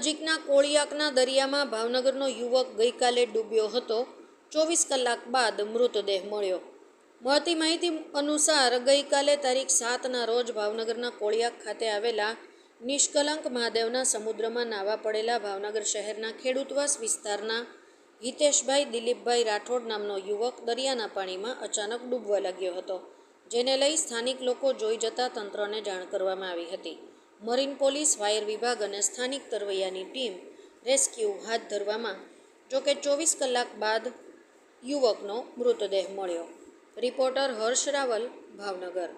નજીકના કોળિયાકના દરિયામાં ભાવનગરનો યુવક ગઈકાલે ડૂબ્યો હતો. 24 કલાક બાદ મૃતદેહ મળ્યો. મળતી માહિતી અનુસાર ગઈકાલે તારીખ 7ના રોજ ભાવનગરના કોળિયાક ખાતે આવેલા નિષ્કલંક મહાદેવના સમુદ્રમાં નાહવા પડેલા ભાવનગર શહેરના ખેડૂતવાસ વિસ્તારના હિતેશભાઈ દિલીપભાઈ રાઠોડ નામનો યુવક દરિયાના પાણીમાં અચાનક ડૂબવા લાગ્યો હતો, જેને લઈ સ્થાનિક લોકો જોઈ જતા તંત્રને જાણ કરવામાં આવી હતી. મરીન પોલીસ, ફાયર વિભાગ અને સ્થાનિક તરવૈયાની ટીમ રેસ્ક્યુ હાથ ધરવામાં જોકે 24 કલાક બાદ યુવકનો મૃતદેહ મળ્યો. રિપોર્ટર હર્ષ રાવલ, ભાવનગર.